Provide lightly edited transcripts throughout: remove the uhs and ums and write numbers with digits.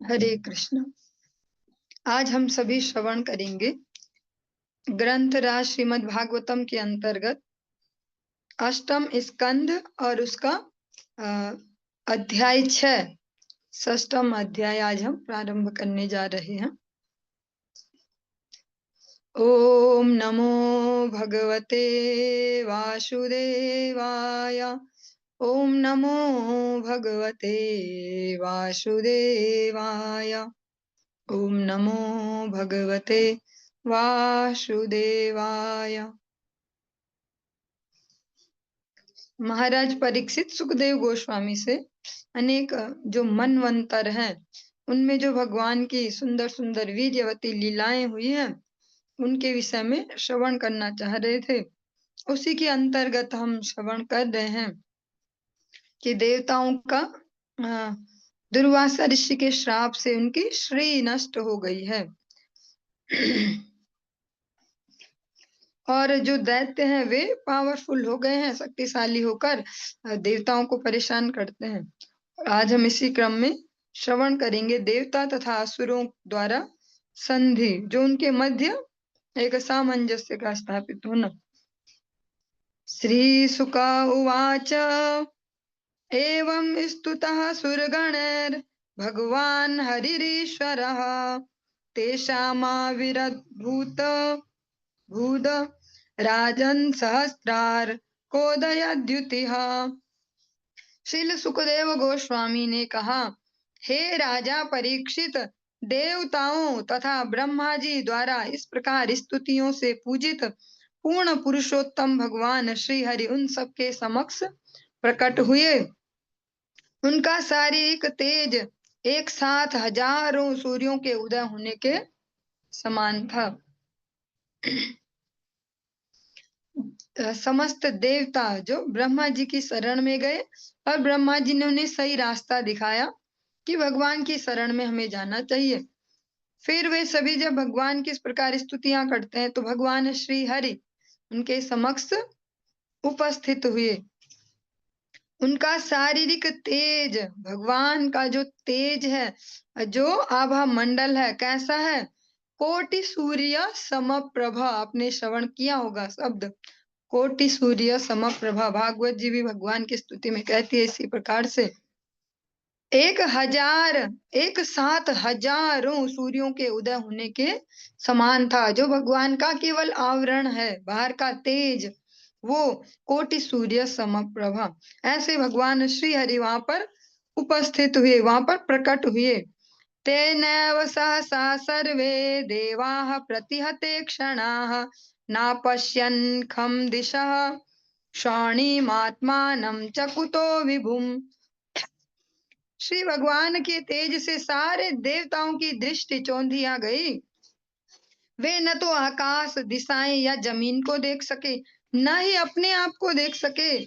हरे कृष्ण। आज हम सभी श्रवण करेंगे ग्रंथ राज श्रीमद् भागवतम के अंतर्गत अष्टम स्कंध और उसका अध्याय 6 षष्ठम अध्याय आज हम प्रारंभ करने जा रहे हैं। ओम नमो भगवते वासुदेवाय। ओम नमो भगवते वासुदेवाय। ओम नमो भगवते वासुदेवाय। महाराज परीक्षित सुखदेव गोस्वामी से अनेक जो मनवंतर हैं उनमें जो भगवान की सुंदर सुंदर वीर्यवती लीलाएं हुई हैं उनके विषय में श्रवण करना चाह रहे थे। उसी के अंतर्गत हम श्रवण कर रहे हैं कि देवताओं का दुर्वासा ऋषि के श्राप से उनकी श्री नष्ट हो गई है और जो दैत्य हैं वे पावरफुल हो गए हैं, शक्तिशाली होकर देवताओं को परेशान करते हैं। आज हम इसी क्रम में श्रवण करेंगे देवता तथा असुरों द्वारा संधि, जो उनके मध्य एक सामंजस्य का स्थापित होना। श्री शुक उवाच एवं स्तुतः सुरगणैर् भगवान् हरिरीश्वरः तेषामाविरद्भूत भूद राजन सहस्त्रार कोदयद्युतिः। श्रील सुखदेव गोस्वामी ने कहा, हे राजा परीक्षित, देवताओं तथा ब्रह्मा जी द्वारा इस प्रकार स्तुतियों से पूजित पूर्ण पुरुषोत्तम भगवान श्री हरि उन सबके समक्ष प्रकट हुए। उनका शारीरिक तेज एक साथ हजारों सूर्यों के उदय होने के समान था। समस्त देवता जो ब्रह्मा जी की शरण में गए और ब्रह्मा जी ने उन्हें सही रास्ता दिखाया कि भगवान की शरण में हमें जाना चाहिए। फिर वे सभी जब भगवान की इस प्रकार स्तुतियां करते हैं तो भगवान श्री हरि उनके समक्ष उपस्थित हुए। उनका शारीरिक तेज, भगवान का जो तेज है, जो आभा मंडल है, कैसा है? कोटि सूर्य समप्रभा। आपने श्रवण किया होगा शब्द कोटि सूर्य समप्रभा। भागवत जी भी भगवान की स्तुति में कहती है इसी प्रकार से, एक साथ हजारों सूर्यों के उदय होने के समान था। जो भगवान का केवल आवरण है, बाहर का तेज, वो कोटि सूर्य समप्रभा। ऐसे भगवान श्री हरि वहां पर उपस्थित हुए, वहां पर प्रकट हुए। तेनैव सहसा सर्वे देवाः प्रतिहते क्षणाः नापश्यन् खं दिशः क्षौणीमात्मानं च कुतो विभुम्। श्री भगवान के तेज से सारे देवताओं की दृष्टि चौंधिया गई। वे न तो आकाश, दिशाएं या जमीन को देख सके, न ही अपने आप को देख सके।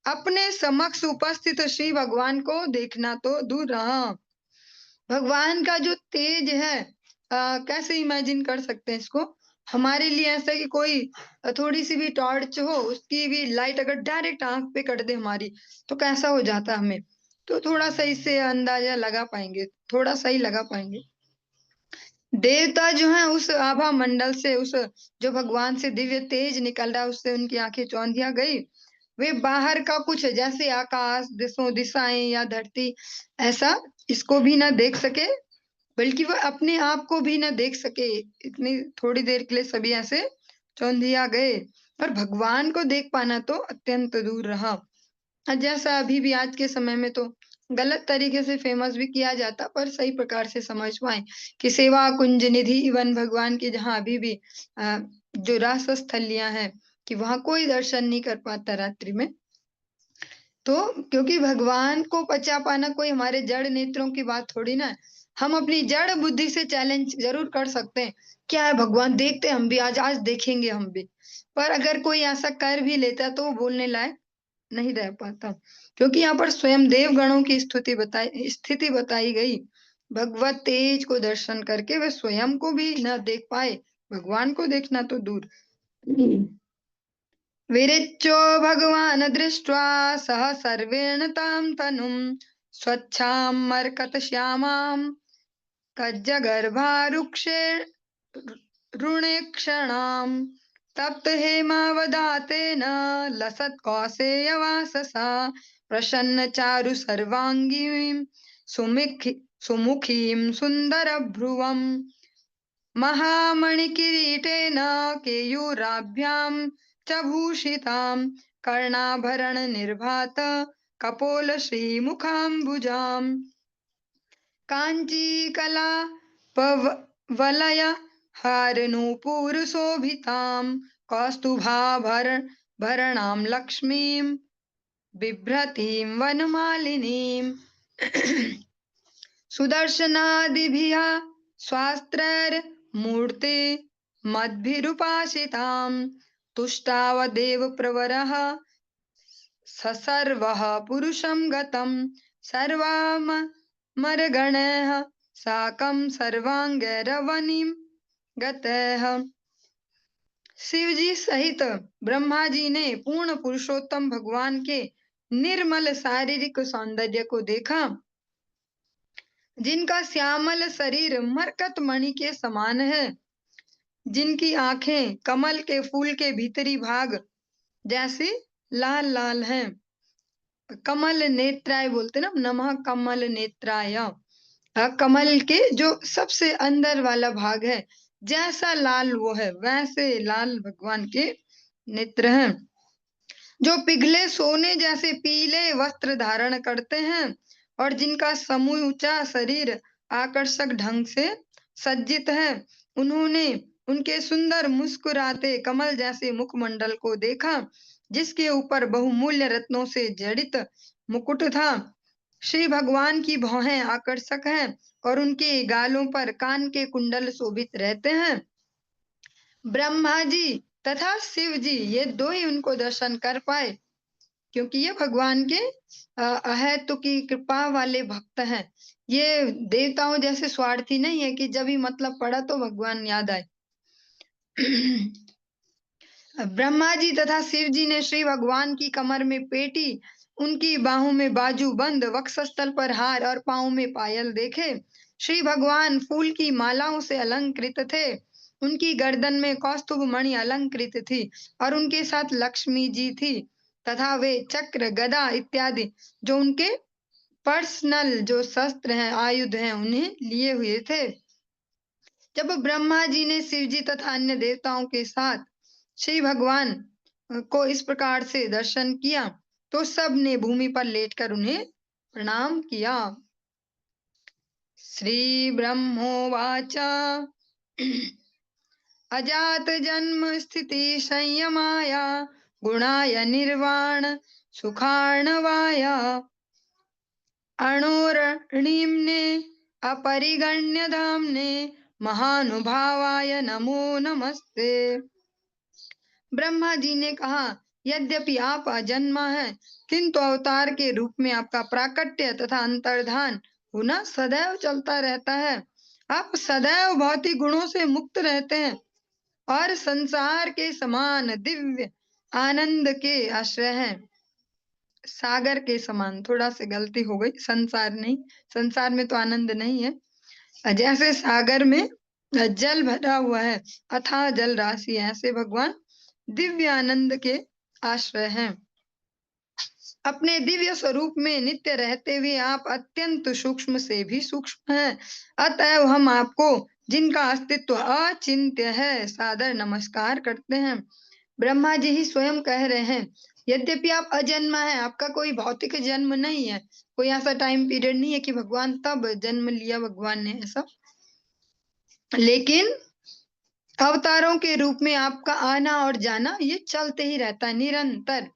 अपने समक्ष उपस्थित श्री भगवान को देखना तो दूर रहा। भगवान का जो तेज है, कैसे इमेजिन कर सकते हैं इसको? हमारे लिए ऐसा कि कोई थोड़ी सी भी टॉर्च हो, उसकी भी लाइट अगर डायरेक्ट आंख पे कर दे हमारी, तो कैसा हो जाता हमें? तो थोड़ा सा इससे अंदाजा लगा पाएंगे, थोड़ा सा ही लगा पाएंगे। देवता जो है उस आभा मंडल से, उस जो भगवान से दिव्य तेज निकल रहा है, उससे उनकी आंखें चौंधिया गई। वे बाहर का कुछ, जैसे आकाश, दिशाएं या धरती, ऐसा इसको भी ना देख सके, बल्कि वह अपने आप को भी न देख सके। इतनी थोड़ी देर के लिए सभी ऐसे चौंधिया गए, पर भगवान को देख पाना तो अत्यंत दूर रहा। जैसा अभी भी आज के समय में तो गलत तरीके से फेमस भी किया जाता, पर सही प्रकार से समझ पाए कि सेवा कुंज निधि वन भगवान की जहाँ अभी भी जो रास स्थलियां हैं, कि वहां कोई दर्शन नहीं कर पाता रात्रि में। तो क्योंकि भगवान को पचा पाना कोई हमारे जड़ नेत्रों की बात थोड़ी ना है। हम अपनी जड़ बुद्धि से चैलेंज जरूर कर सकते हैं, क्या है भगवान, देखते हैं हम भी, आज देखेंगे हम भी। पर अगर कोई ऐसा कर भी लेता है तो वो बोलने लायक नहीं रह पाता, क्योंकि यहाँ पर स्वयं देव गणों की स्थिति बताई गई। भगवत तेज को दर्शन करके वे स्वयं को भी न देख पाए, भगवान को देखना तो दूर। विरिच्यो भगवान् दृष्ट्वा सह सर्वेण तां तनुं स्वच्छां मरकतश्यामां कज्जगर्भारुक्षे ऋणेक्षणाम् तप्त हेमावदातेन लसत् कौसेयवाससा प्रसन्न चारु सर्वांगीं सुमुखीं सुन्दरभ्रुवम् महामणिकिरीटेन केयूराभ्यां च भूषितां कर्णाभरणनिर्भात कपोलश्रीमुखाम्बुजाम् काञ्चीकलापवलय हारनूपुरशोभितां कौस्तुभाभरणां लक्ष्मीं बिभ्रतीं वनमालिनीम् सुदर्शनादिभिः स्वास्त्रैर्मूर्ते मद्भिरुपासितां तुष्टावदेव प्रवरः ससर्वः पुरुषं गतं सर्वामरगणैः साकं सर्वांगैरवनिं गतैः। शिव जी सहित ब्रह्मा जी ने पूर्ण पुरुषोत्तम भगवान के निर्मल शारीरिक सौंदर्य को देखा, जिनका श्यामल शरीर मरकत मणि के समान है, जिनकी आंखें कमल के फूल के भीतरी भाग जैसे लाल लाल हैं। कमल नेत्राय बोलते ना, नमः कमल नेत्राय। कमल के जो सबसे अंदर वाला भाग है जैसा लाल वो है, वैसे लाल भगवान के नेत्र हैं। जो पिघले सोने जैसे पीले वस्त्र धारण करते हैं और जिनका समूचा शरीर आकर्षक ढंग से सज्जित है, उन्होंने उनके सुंदर मुस्कुराते कमल जैसे मुखमंडल को देखा, जिसके ऊपर बहुमूल्य रत्नों से जड़ित मुकुट था। श्री भगवान की भौहें आकर्षक हैं और उनके गालों पर कान के कुंडल शोभित रहते हैं। ब्रह्मा जी तथा शिव जी ये दो ही उनको दर्शन कर पाए, क्योंकि ये भगवान के अहेतु की कृपा वाले भक्त हैं। ये देवताओं जैसे स्वार्थी नहीं है कि जब ही मतलब पड़ा तो भगवान याद आए। ब्रह्मा जी तथा शिव जी ने श्री भगवान की कमर में पेटी, उनकी बाहों में बाजू बंद, वक्षस्थल पर हार और पांव में पायल देखे। श्री भगवान फूल की मालाओं से अलंकृत थे। उनकी गर्दन में कौस्तुभ मणि अलंकृत थी और उनके साथ लक्ष्मी जी थी तथा वे चक्र गदा इत्यादि जो उनके पर्सनल जो शस्त्र हैं, आयुध हैं, उन्हें लिए हुए थे। जब ब्रह्मा जी ने शिव जी तथा अन्य देवताओं के साथ श्री भगवान को इस प्रकार से दर्शन किया तो सब ने भूमि पर लेटकर उन्हें प्रणाम किया। श्री ब्रह्मोवाच अजात जन्म स्थिति संयमाय गुणाय निर्वाण सुखार्णवाय अणोरणीम्ने अपरिगण्य धाम्ने महानुभावाय नमो नमस्ते। ब्रह्मा जी ने कहा, यद्यपि आप अजन्मा हैं, किंतु अवतार के रूप में आपका प्राकट्य तथा अंतर्धान होना सदैव चलता रहता है। आप सदैव भौतिक गुणों से मुक्त रहते हैं और संसार के समान दिव्य आनंद के आश्रय हैं। सागर के समान, थोड़ा सी गलती हो गई, संसार नहीं, संसार में तो आनंद नहीं है। जैसे सागर में जल भरा हुआ है, अथाह जल राशि, ऐसे भगवान दिव्य आनंद के आश्रय हैं। अपने दिव्य स्वरूप में नित्य रहते हुए आप अत्यंत सूक्ष्म से भी सूक्ष्म हैं। अतएव हम आपको, जिनका अस्तित्व अचिंत्य है, सादर नमस्कार करते हैं। ब्रह्मा जी ही स्वयं कह रहे हैं, यद्यपि आप अजन्मा हैं, आपका कोई भौतिक जन्म नहीं है, कोई ऐसा टाइम पीरियड नहीं है कि भगवान तब जन्म लिया भगवान ने ऐसा, लेकिन अवतारों के रूप में आपका आना और जाना ये चलते ही रहता है निरंतर।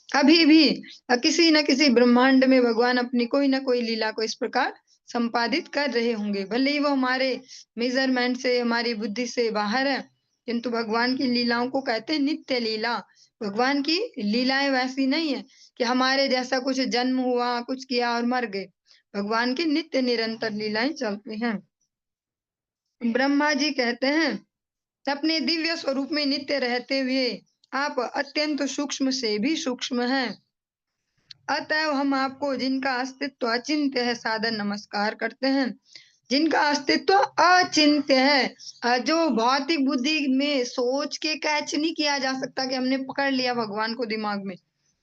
अभी भी किसी न किसी ब्रह्मांड में भगवान अपनी कोई ना कोई लीला को इस प्रकार संपादित कर रहे होंगे, भले ही वो हमारे मेजरमेंट से, हमारी बुद्धि से बाहर है, किंतु भगवान की लीलाओं को कहते हैं नित्य लीला। भगवान की लीलाएं वैसी नहीं है कि हमारे जैसा कुछ जन्म हुआ, कुछ किया और मर गए। भगवान की नित्य निरंतर लीलाएं चलती हैं। ब्रह्मा जी कहते हैं, अपने दिव्य स्वरूप में नित्य रहते हुए आप अत्यंत सूक्ष्म से भी सूक्ष्म हैं। अतएव हम आपको, जिनका अस्तित्व अचिंत्य है, सादर नमस्कार करते हैं। जिनका अस्तित्व अचिंत्य है, जो भौतिक बुद्धि में सोच के कैच नहीं किया जा सकता कि हमने पकड़ लिया भगवान को दिमाग में,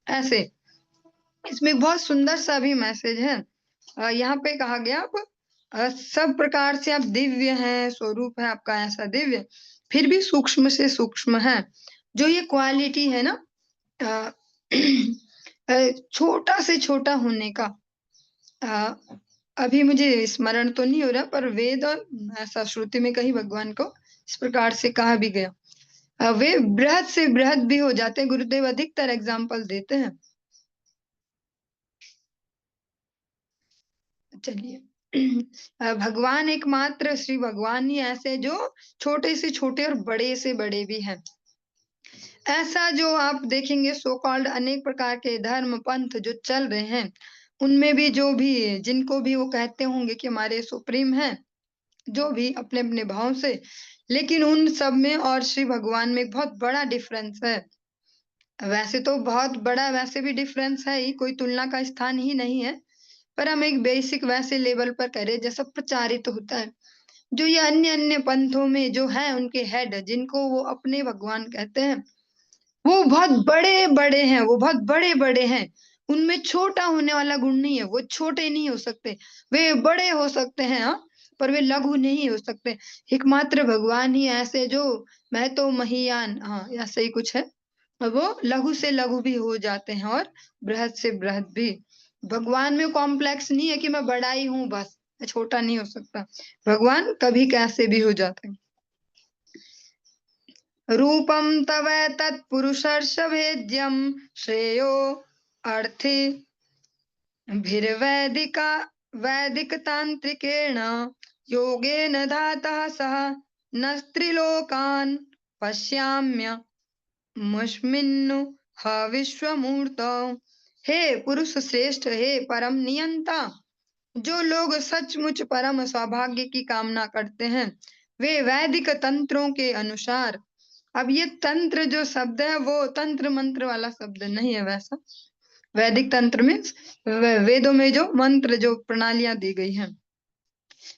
ऐसे। इसमें एक बहुत सुंदर सा भी मैसेज है। यहाँ पे कहा गया आप सब प्रकार से आप दिव्य हैं, स्वरूप है आपका ऐसा दिव्य, फिर भी सूक्ष्म से सूक्ष्म है। जो ये क्वालिटी है ना, अ, छोटा से छोटा होने का, अ, अभी मुझे स्मरण तो नहीं हो रहा, पर वेद और ऐसा श्रुति में कहीं भगवान को इस प्रकार से कहा भी गया। वे बृहद से बृहद भी हो जाते हैं। गुरुदेव अधिकतर एग्जाम्पल देते हैं। चलिए, भगवान एकमात्र श्री भगवान ही ऐसे जो छोटे से छोटे और बड़े से बड़े भी हैं। ऐसा जो आप देखेंगे सो कॉल्ड अनेक प्रकार के धर्म पंथ जो चल रहे हैं, उनमें भी जो भी जिनको भी वो कहते होंगे कि हमारे सुप्रीम हैं, जो भी अपने अपने भाव से, लेकिन उन सब में और श्री भगवान में एक बहुत बड़ा डिफरेंस है। वैसे तो बहुत बड़ा वैसे भी डिफरेंस है ही, कोई तुलना का स्थान ही नहीं है, पर हम एक बेसिक वैसे लेवल पर करें जैसा प्रचारित होता है। जो ये अन्य अन्य पंथों में जो है उनके हेड, जिनको वो अपने भगवान कहते हैं, वो बहुत बड़े-बड़े हैं, वो बहुत बड़े-बड़े हैं। उनमें छोटा होने वाला गुण नहीं है, वो छोटे नहीं हो सकते। वे बड़े हो सकते हैं, हाँ, पर वे लघु नहीं हो सकते। एकमात्र भगवान ही ऐसे जो मैं तो महीयान, हाँ, ऐसा ही कुछ है। वो लघु से लघु भी हो जाते हैं और बृहद से बृहद भी। भगवान में कॉम्प्लेक्स नहीं है कि मैं बड़ा ही हूँ बस, मैं छोटा नहीं हो सकता। भगवान कभी कैसे भी हो जाते हैं। रूपम तव तत्पुरुषर्षभेद्यं श्रेयो अर्थी भिर्वैदिका वैदिकतांत्रिकेण योगेन धातः सह न स्त्रिलोकान् पश्याम्य मुष्मिन्नु ह विश्वमूर्तौ। हे पुरुष श्रेष्ठ, हे परम नियंता, जो लोग सचमुच परम सौभाग्य की कामना करते हैं, वे वैदिक तंत्रों के अनुसार, अब ये तंत्र जो शब्द है वो तंत्र मंत्र वाला शब्द नहीं है वैसा। वैदिक तंत्र में वेदों में जो मंत्र जो प्रणालियां दी गई हैं,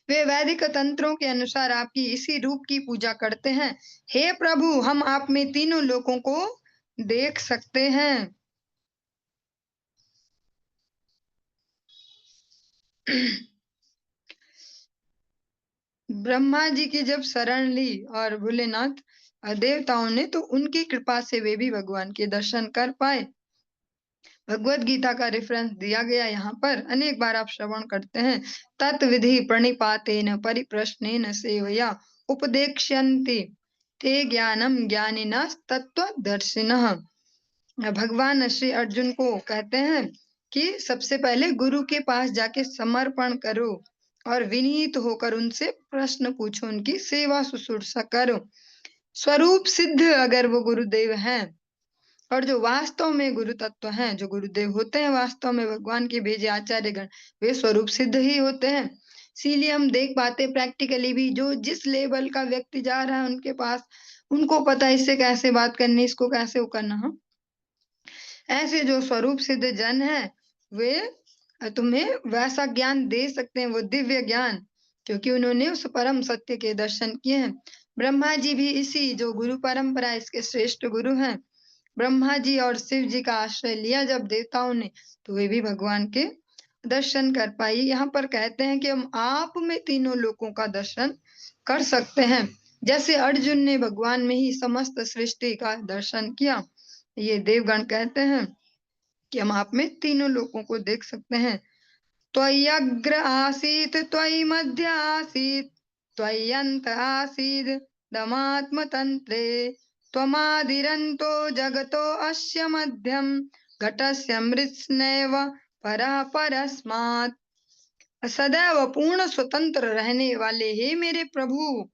वे वैदिक तंत्रों के अनुसार आपकी इसी रूप की पूजा करते हैं। हे प्रभु, हम आप में तीनों लोकों को देख सकते हैं। ब्रह्मा जी की जब शरण ली और भोलेनाथ देवताओं ने, तो उनकी कृपा से वे भी भगवान के दर्शन कर पाए। भगवत गीता का रेफरेंस दिया गया यहाँ पर, अनेक बार आप श्रवण करते हैं। तत्विधि प्रणिपातेन परिप्रश्नेन सेवया उपदेक्ष्यन्ति ते ज्ञानम ज्ञानिनः तत्त्वदर्शिनः। भगवान श्री अर्जुन को कहते हैं कि सबसे पहले गुरु के पास जाके समर्पण करो और विनीत होकर उनसे प्रश्न पूछो, उनकी सेवा शुश्रूषा करो। स्वरूप सिद्ध अगर वो गुरुदेव हैं, और जो वास्तव में गुरु तत्व हैं, जो गुरुदेव होते हैं वास्तव में भगवान के भेजे आचार्यगण, वे स्वरूप सिद्ध ही होते हैं। इसीलिए हम देख पाते प्रैक्टिकली भी, जो जिस लेवल का व्यक्ति जा रहा है उनके पास, उनको पता है इससे कैसे बात करनी, इसको कैसे वो करना। हाँ, ऐसे जो स्वरूप सिद्ध जन है, वे तुम्हें वैसा ज्ञान दे सकते हैं, वो दिव्य ज्ञान, क्योंकि उन्होंने उस परम सत्य के दर्शन किए हैं। ब्रह्मा जी भी इसी जो गुरु परंपरा, इसके श्रेष्ठ गुरु हैं। ब्रह्मा जी और शिव जी का आश्रय लिया जब देवताओं ने, तो वे भी भगवान के दर्शन कर पाई। यहाँ पर कहते हैं कि हम आप में तीनों लोकों का दर्शन कर सकते हैं। जैसे अर्जुन ने भगवान में ही समस्त सृष्टि का दर्शन किया, ये देवगण कहते हैं कि हम आप में तीनों लोकों को देख सकते हैं। त्वय्यग्र आसीत् त्वयि मध्य आसीत् त्वय्यन्त आसीत् दमात्मतन्त्रे त्वमादिरन्तो जगतो अस्य मध्यम घटस्य मृत्स्नैव परः परस्मात्। सदैव पूर्ण स्वतंत्र रहने वाले हे मेरे प्रभु,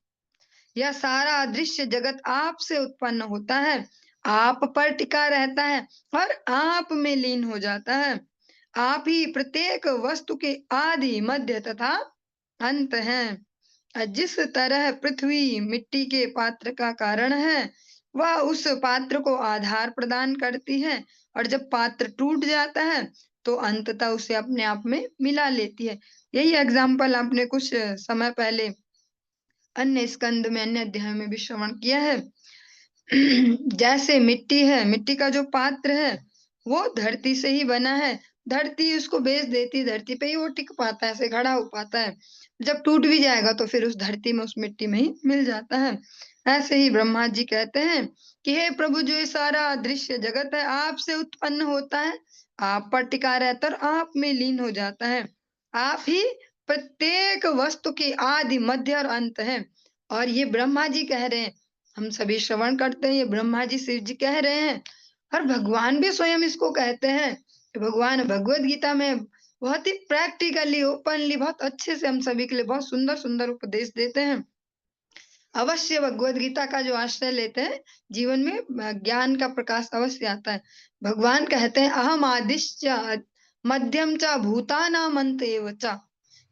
यह सारा दृश्य जगत आपसे उत्पन्न होता है, आप पर टिका रहता है और आप में लीन हो जाता है। आप ही प्रत्येक वस्तु के आदि मध्य तथा अंत हैं। जिस तरह पृथ्वी मिट्टी के पात्र का कारण है, वह उस पात्र को आधार प्रदान करती है, और जब पात्र टूट जाता है तो अंततः उसे अपने आप में मिला लेती है। यही एग्जाम्पल आपने कुछ समय पहले अन्य स्कंद में, अन्य अध्याय में भी श्रवण किया है। जैसे मिट्टी है, मिट्टी का जो पात्र है वो धरती से ही बना है, धरती उसको बेच देती है, धरती पे ही वो टिक पाता है, ऐसे खड़ा हो पाता है। जब टूट भी जाएगा तो फिर उस धरती में, उस मिट्टी में ही मिल जाता है। ऐसे ही ब्रह्मा जी कहते हैं कि हे प्रभु, जो ये सारा दृश्य जगत है आपसे उत्पन्न होता है, आप पर टिका रहता है और आप में लीन हो जाता है। आप ही प्रत्येक वस्तु की आदि, मध्य और अंत है। और ये ब्रह्मा जी कह रहे हैं, हम सभी श्रवण करते हैं, ये ब्रह्मा जी, शिव जी कह रहे हैं, और भगवान भी स्वयं इसको कहते हैं। भगवान भगवत गीता में बहुत ही प्रैक्टिकली, ओपनली, बहुत अच्छे से हम सभी के लिए बहुत सुंदर सुंदर उपदेश देते हैं। अवश्य भगवत गीता का जो आश्रय लेते हैं, जीवन में ज्ञान का प्रकाश अवश्य आता है। भगवान कहते हैं अहम आदिश्च मध्यम च भूतानाम अंत एव च।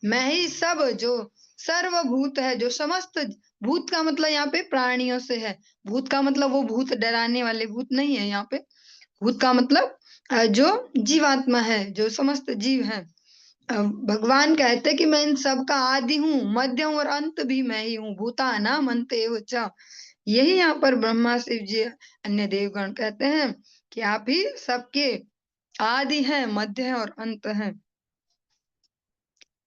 मैं ही सब, जो सर्वभूत है, जो समस्त भूत का मतलब यहाँ पे प्राणियों से है। भूत का मतलब वो भूत डराने वाले भूत नहीं है यहाँ पे। भूत का मतलब जो जीवात्मा है, जो समस्त जीव है। भगवान कहते कि मैं इन सब का आदि हूँ, मध्य हूँ और अंत भी मैं ही हूँ। भूतानाम अंत एव च। यही यहाँ पर ब्रह्मा, शिव जी, अन्य देवगण कहते हैं कि आप ही सबके आदि हैं, मध्य है और अंत है।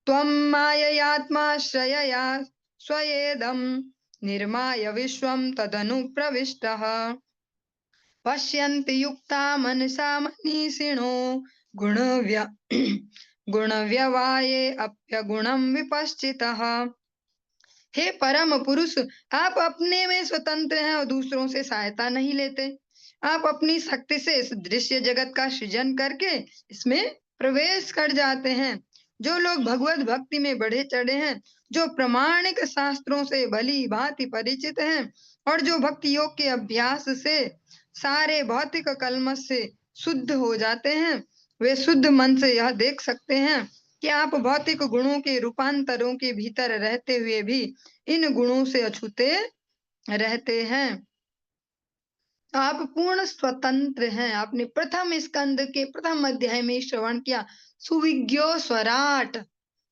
त्वं माययात्माश्रयया स्वयेदं निर्माय विश्वं तदनुप्रविष्टः पश्यन्ति युक्ता मनसा मनीषिणो गुणव्य गुणव्यवाये अप्यगुणं विपश्चितः। हे परम पुरुष, आप अपने में स्वतंत्र हैं और दूसरों से सहायता नहीं लेते। आप अपनी शक्ति से इस दृश्य जगत का सृजन करके इसमें प्रवेश कर जाते हैं। जो लोग भगवत भक्ति में बढ़े चढ़े हैं, जो प्रमाणिक शास्त्रों से भली भांति परिचित हैं और जो भक्ति योग के अभ्यास से सारे भौतिक कल्मश से शुद्ध हो जाते हैं, वे शुद्ध मन से यह देख सकते हैं कि आप भौतिक गुणों के रूपांतरों के भीतर रहते हुए भी इन गुणों से अछूते रहते हैं। आप पूर्ण स्वतंत्र हैं। आपने प्रथम स्कंद के प्रथम अध्याय में श्रवण किया, सुविज्ञो स्वराट।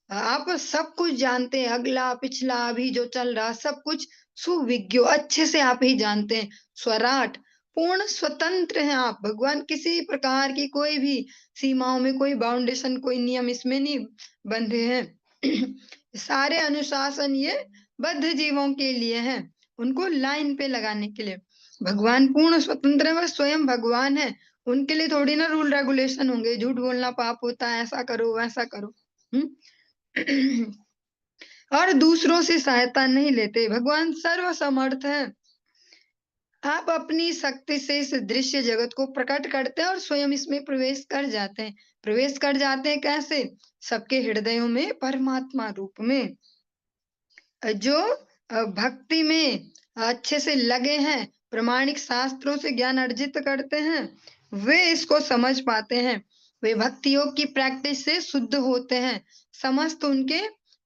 आप सब कुछ जानते हैं, अगला पिछला अभी जो चल रहा सब कुछ सुविज्ञो, अच्छे से आप ही जानते हैं। स्वराट, पूर्ण स्वतंत्र हैं आप। भगवान किसी प्रकार की कोई भी सीमाओं में, कोई बाउंडेशन, कोई नियम इसमें नहीं बंधे हैं। सारे अनुशासन ये बद्ध जीवों के लिए हैं, उनको लाइन पे लगाने के लिए। भगवान पूर्ण स्वतंत्र है, वह स्वयं भगवान है। उनके लिए थोड़ी ना रूल रेगुलेशन होंगे, झूठ बोलना पाप होता है, ऐसा करो वैसा करो। और दूसरों से सहायता नहीं लेते। भगवान सर्व समर्थ है। आप अपनी शक्ति से इस दृश्य जगत को प्रकट करते हैं और स्वयं इसमें प्रवेश कर जाते हैं। प्रवेश कर जाते हैं कैसे? सबके हृदयों में परमात्मा रूप में। जो भक्ति में अच्छे से लगे हैं, प्रमाणिक शास्त्रों से ज्ञान अर्जित करते हैं, वे इसको समझ पाते हैं। वे भक्ति योग की प्रैक्टिस से शुद्ध होते हैं। समस्त उनके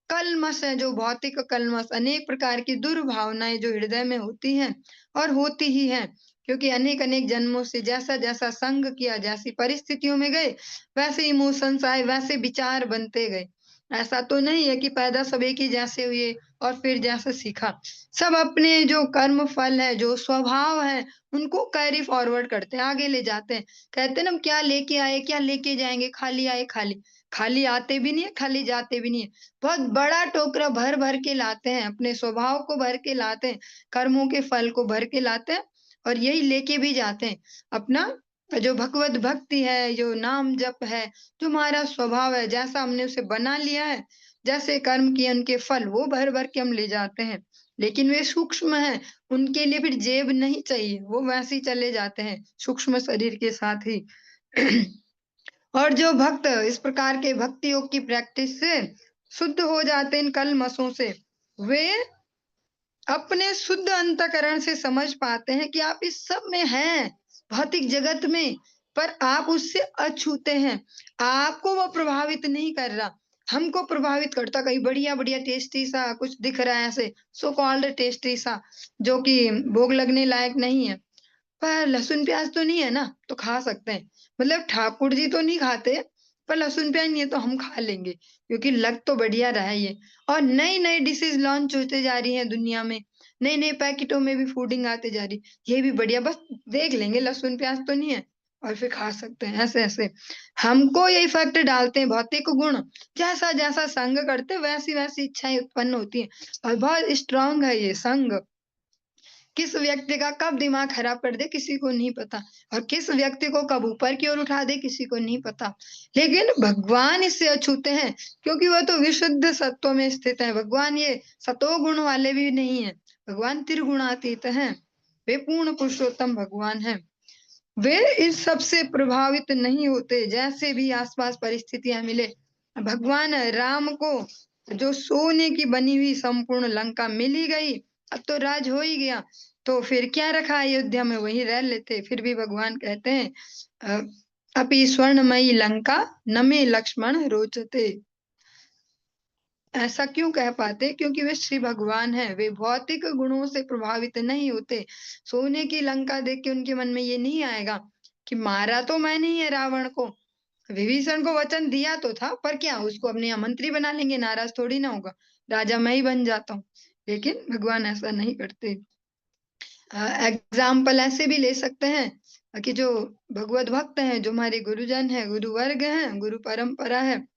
कल्मश है, जो भौतिक कल्मश, अनेक प्रकार की दुर्भावनाएं जो हृदय में होती हैं और होती ही हैं, क्योंकि अनेक अनेक जन्मों से जैसा जैसा संग किया, जैसी परिस्थितियों में गए, वैसे इमोशंस आए, वैसे विचार बनते गए। ऐसा तो नहीं है कि पैदा सब एक ही जैसे हुए और फिर जैसा सीखा। सब अपने जो कर्म फल है, जो स्वभाव है, उनको कैरी फॉरवर्ड करते हैं, आगे ले जाते हैं। कहते हैं ना, हम क्या लेके आए, क्या लेके जाएंगे, खाली आए खाली। खाली आते भी नहीं है, खाली जाते भी नहीं है। बहुत बड़ा टोकरा भर भर के लाते हैं, अपने स्वभाव को भर के लाते हैं, कर्मों के फल को भर के लाते हैं, और यही लेके भी जाते हैं। अपना जो भगवत भक्ति है, जो नाम जप है, जो हमारा स्वभाव है, जैसा हमने उसे बना लिया है, जैसे कर्म किए उनके फल वो भर भर के हम ले जाते हैं। लेकिन वे सूक्ष्म हैं, उनके लिए फिर जेब नहीं चाहिए, वो वैसे ही चले जाते हैं सूक्ष्म शरीर के साथ ही। और जो भक्त इस प्रकार के भक्ति योग की प्रैक्टिस से शुद्ध हो जाते हैं इन कल्मशों से, वे अपने शुद्ध अंतःकरण से समझ पाते हैं कि आप इस सब में हैं, भौतिक जगत में, पर आप उससे अछूते हैं। आपको वो प्रभावित नहीं कर रहा, हमको प्रभावित करता। कहीं बढ़िया बढ़िया टेस्टी सा कुछ दिख रहा है, ऐसे सो कॉल्ड टेस्टी सा, जो कि भोग लगने लायक नहीं है, पर लहसुन प्याज तो नहीं है ना, तो खा सकते हैं। मतलब ठाकुर जी तो नहीं खाते, पर लहसुन प्याज नहीं है तो हम खा लेंगे क्योंकि लग तो बढ़िया रहा है ये। और नई-नई डिशेज़ लॉन्च होते जा रही हैं दुनिया में, नए-नए पैकेटों में भी फूडिंग आते जा रही है। ये भी बढ़िया, बस देख लेंगे लहसुन प्याज तो नहीं है और फिर खा सकते हैं, ऐसे-ऐसे। हमको ये इफ़ेक्ट डालते हैं भौतिक गुण, जैसा-जैसा संग करते हैं वैसी-वैसी इच्छाएँ उत्पन्न होती हैं और बहुत स्ट्रॉन्ग है ये संग। किस व्यक्ति का कब दिमाग खराब कर दे किसी को नहीं पता और किस व्यक्ति को कब ऊपर की ओर उठा दे किसी को नहीं पता। लेकिन भगवान इससे अछूते हैं क्योंकि वह तो विशुद्ध सत्व में स्थित है। भगवान ये सतोगुण वाले भी नहीं है। भगवान त्रिगुणातीत हैं। वे पूर्ण पुरुषोत्तम भगवान हैं। वे इस सब से प्रभावित नहीं होते जैसे भी आसपास परिस्थितियां मिले। भगवान राम को जो सोने की बनी हुई संपूर्ण लंका मिल ही गई, अब तो राज हो ही गया, तो फिर क्या रखा अयोध्या में, वहीं रह लेते। फिर भी भगवान कहते हैं अपि स्वर्णमयी लंका न मे लक्ष्मण रोचते। ऐसा क्यों कह पाते? क्योंकि वे श्री भगवान हैं, वे भौतिक गुणों से प्रभावित नहीं होते। सोने की लंका देख के उनके मन में ये नहीं आएगा कि मारा तो मैंने ही है रावण को। विभीषण को वचन दिया तो था, पर क्या उसको अपने यहाँ मंत्री बना लेंगे, नाराज थोड़ी ना होगा, राजा मैं ही बन जाता हूँ। लेकिन भगवान ऐसा नहीं करते। एग्जाम्पल ऐसे भी ले सकते हैं कि जो भगवत भक्त हैं, जो हमारे गुरुजन हैं, गुरु वर्ग हैं, गुरु परंपरा है,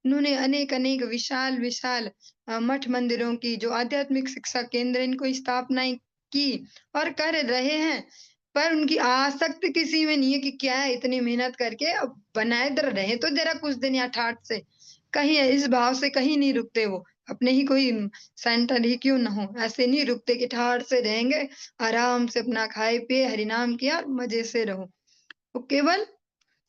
उन्होंने अनेक-अनेक विशाल-विशाल मठ मंदिरों की जो आध्यात्मिक शिक्षा केंद्र इनको स्थापनाएँ की और कर रहे हैं। पर उनकी आसक्ति किसी में नहीं है कि क्या है इतनी मेहनत करके अब बनाए तो रहे तो ज़रा कुछ दिन या ठाठ से। कहीं इस भाव से कहीं नहीं रुकते वो। अपने ही कोई सेंटर ही क्यों ना हो, ऐसे नहीं रुकते कि ठाठ से रहेंगे, आराम से अपना खाए-पिए, हरि नाम किया और मज़े से रहो। वो केवल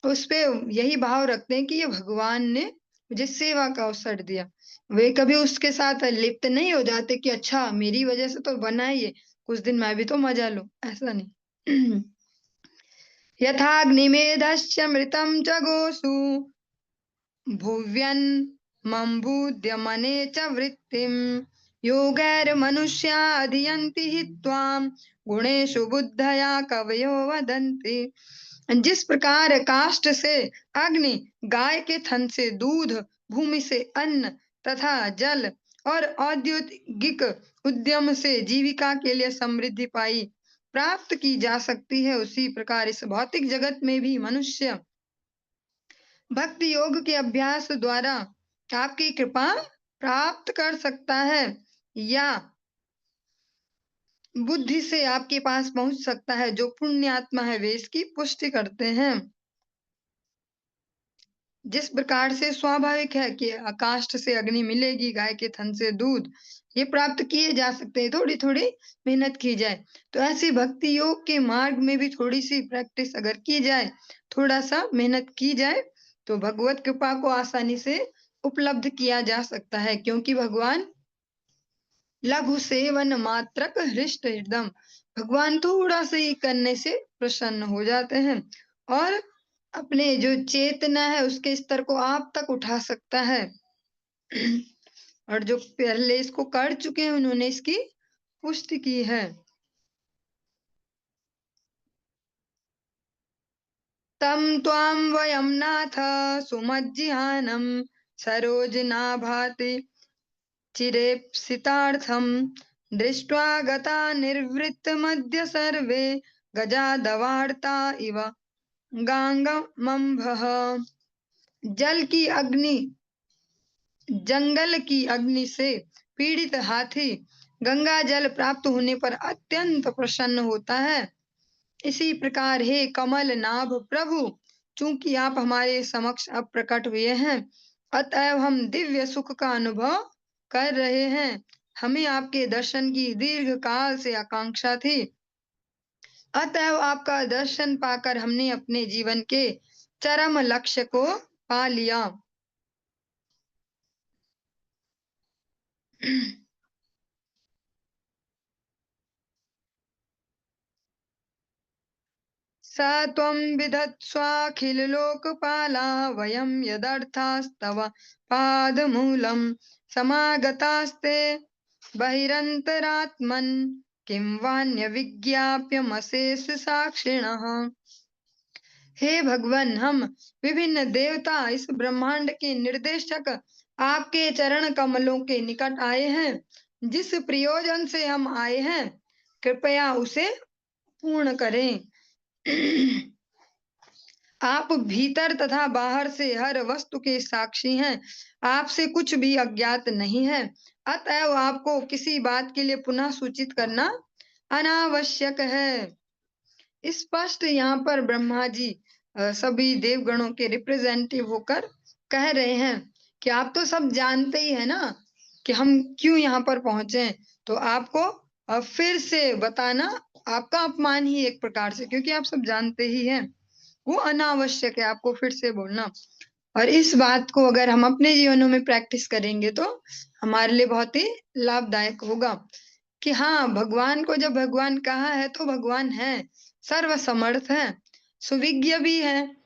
उस पे यही भाव रखते हैं कि ये भगवान ने मुझे सेवा का अवसर दिया। वे कभी उसके साथ लिप्त नहीं हो जाते कि अच्छा मेरी वज़ह से तो बना है ये, कुछ दिन मैं भी तो मज़ा लूँ, ऐसा नहीं। यथाग्निमेधश्च मृतं च गोषु भुव्यन्मम्बूद्यमने च वृत्तिं योगैर्मनुष्या अधियन्ति हि त्वां गुणेषु बुद्धया कवयो वदन्ति। जिस प्रकार काष्ठ से अग्नि, गाय के थन से दूध, भूमि से अन्न तथा जल और औद्योगिक उद्यम से जीविका के लिए समृद्धि पाई प्राप्त की जा सकती है, उसी प्रकार इस भौतिक जगत में भी मनुष्य भक्ति योग के अभ्यास द्वारा आपकी कृपा प्राप्त कर सकता है या बुद्धि से आपके पास पहुंच सकता है। जो पुण्यात्मा है वे इसकी पुष्टि करते हैं। जिस प्रकार से स्वाभाविक है कि काष्ठ से अग्नि मिलेगी, गाय के थन से दूध, ये प्राप्त किए जा सकते हैं, थोड़ी-थोड़ी मेहनत की जाए। तो ऐसी भक्ति योग के मार्ग में भी थोड़ी-सी प्रैक्टिस अगर की जाए, थोड़ा-सा मेहनत की जाए, तो भगवत कृपा को आसानी से उपलब्ध किया जा सकता है क्योंकि भगवान लघु सेवन मात्रक हृष्ट हृदम, भगवान थोड़ा सा ही करने से प्रसन्न हो जाते हैं और अपने जो चेतना है उसके स्तर को आप तक उठा सकता है। और जो पहले इसको कर चुके हैं उन्होंने इसकी पुष्टि की है। तम त्वां वयं नाथ सुमज्जिहानं सरोजनाभाति चिरेप्सितार्थं दृष्ट्वा गता निर्वृत्तमद्य सर्वे गजादवार्ता इव गांगमंभः। जल की अग्नि जंगल की अग्नि से पीड़ित हाथी गंगा जल प्राप्त होने पर अत्यंत प्रसन्न होता है। इसी प्रकार हे कमल नाभ प्रभु, चूंकि आप हमारे समक्ष अब प्रकट हुए हैं, अतएव हम दिव्य सुख का अनुभव कर रहे हैं। हमें आपके दर्शन की दीर्घ काल से आकांक्षा थी, अतएव आपका दर्शन पाकर हमने अपने जीवन के चरम लक्ष्य को पा लिया। स त्वं विधत्स्वाखिललोकपाला वयं यदर्थास्तव पादमूलं समागतास्ते बहिरन्तरात्मन् किं वान्यविज्ञाप्यमशेष साक्षिणः। हे भगवान, हम विभिन्न देवता इस ब्रह्मांड के निर्देशक आपके चरण कमलों के निकट आए हैं। जिस प्रयोजन से हम आए हैं, कृपया उसे पूर्ण करें। आप भीतर तथा बाहर से हर वस्तु के साक्षी हैं। आपसे कुछ भी अज्ञात नहीं है। अतएव आपको किसी बात के लिए पुनः सूचित करना अनावश्यक है। स्पष्ट यहाँ पर ब्रह्मा जी सभी देवगणों के रिप्रेजेंटेटिव होकर कह रहे हैं कि आप तो सब जानते ही है ना कि हम क्यों यहाँ पर पहुंचे हैं। तो आपको फिर से बताना आपका अपमान ही एक प्रकार से, क्योंकि आप सब जानते ही हैं, वो अनावश्यक है आपको फिर से बोलना। और इस बात को अगर हम अपने जीवनों में प्रैक्टिस करेंगे तो हमारे लिए बहुत ही लाभदायक होगा कि हाँ, भगवान को जब भगवान कहा है तो भगवान है, सर्वसमर्थ है, सुविज्ञ भी है।